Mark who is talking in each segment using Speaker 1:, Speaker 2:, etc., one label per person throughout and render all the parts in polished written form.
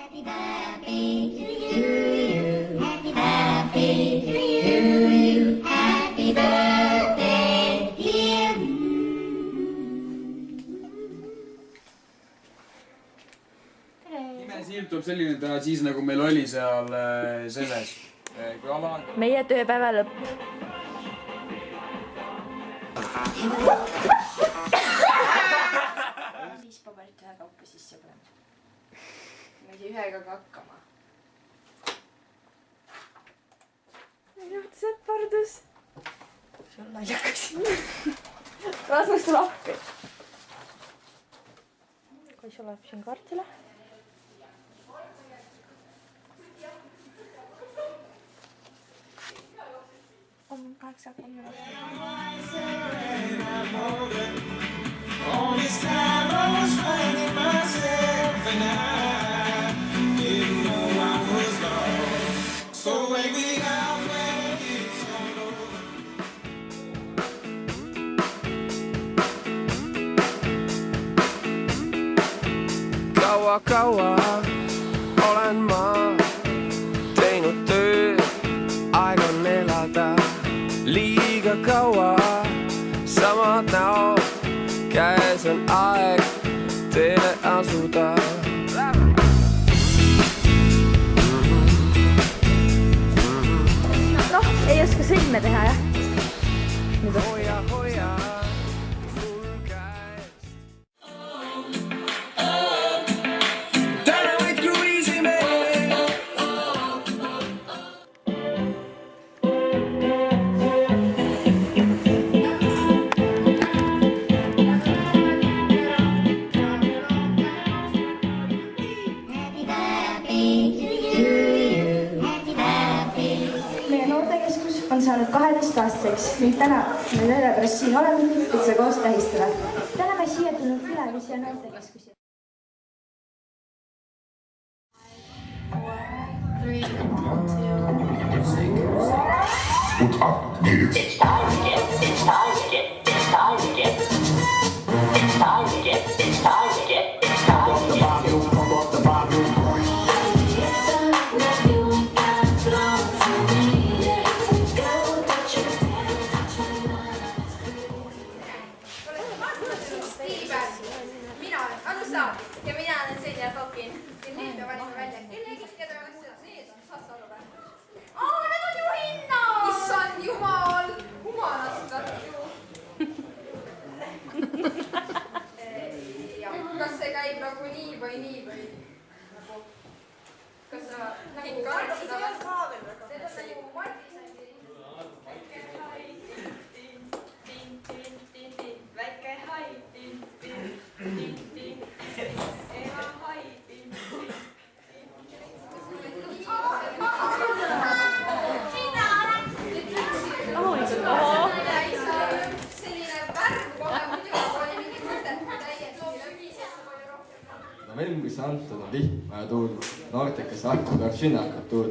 Speaker 1: Happy birthday to you. Happy birthday to you. Happy birthday, dear.
Speaker 2: Nimesilt tuleb selline teha siis, nagu meil oli seal selles, kui avan.
Speaker 3: Meie tööpäeva lõpp.
Speaker 4: Viis paberit ühe kaupa sisse panema. Ma ei saa ühega ka hakkama.
Speaker 3: Juhtused pardus.
Speaker 4: See on naljakas.
Speaker 3: Rasmus tuleb appi. Kui sul läheb siin kaartile. On 8 minutit.
Speaker 5: All this time I was finding myself and I didn't know I was lost. So wake me up when it's all over.
Speaker 6: Kaua olen ma teinud tööd, aeg on elada liiga kaua, samad näod. Käes on aeg teele asuda.
Speaker 3: Noh, ei oska sõime teha, jah?
Speaker 6: Hoia mul käest. Täna võid kruiisime.
Speaker 4: Meie noortekeskus on saanud 12-aastaseks ning täna me sellepärast siin oleme, et seda koos tähistada. Täna me siia tulnud Vilevis ja noortekeskusi.
Speaker 7: Und ab geht's.
Speaker 1: It's time to get. It's time to get. It's time to get. It's time to get. It's time to get. It's time to get.
Speaker 7: Pump up the volume.
Speaker 4: Mina olen Anusa ja mina olen Selja Fokin. Ja nüüd me valime välja kellegi, keda me oleks seda. Need on, saad sa aru või? Need on ju hinnad! Issand jumal! Humanastad ju. Kas see käib nagu nii või nii või? Kas sa nagu kartad seda? Need on nagu Martisandi. Väike hai, ema hai, selline värv kohe muidugi oli mingit mõtet
Speaker 8: Novembrisse antud on vihma ja tuul, noortekas lahkuvad sünnakatuud.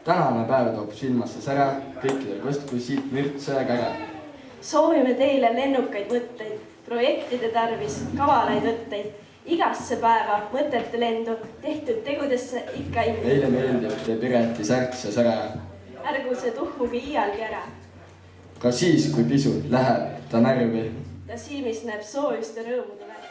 Speaker 8: Tänane päev toob silmasse sära, kõikidel kostkus siit mürtse ja käre.
Speaker 9: Soovime teile lennukaid mõtteid, projektide tarvis, kavalaid võtteid, igasse päeva mõtete lendu, tehtud tegudesse ikka ei.
Speaker 8: Meile meeldib te Pireti särks ja säre.
Speaker 9: Ärgu see tuhmugi iialgi ära.
Speaker 8: Ka siis, kui pisut läheb ta närvi.
Speaker 9: Ta silmis näeb soojust ja rõõmude värvi.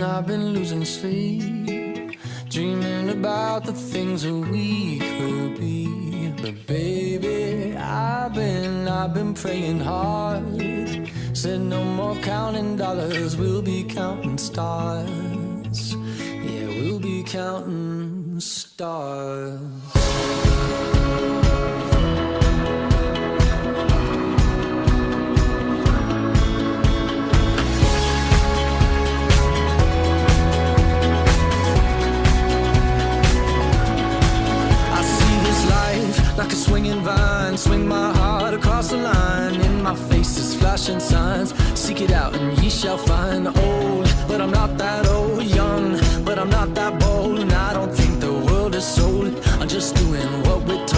Speaker 6: I've been losing sleep, dreaming about the things that we could be. But baby, I've been praying hard, said no more counting dollars, we'll be counting stars. Yeah, we'll be counting stars. Like a swinging vine, swing my heart across the line. In my face is flashing signs. Seek it out and ye shall find. Old, but I'm not that old. Young, but I'm not that bold. And I don't think the world is sold. I'm just doing what we're told.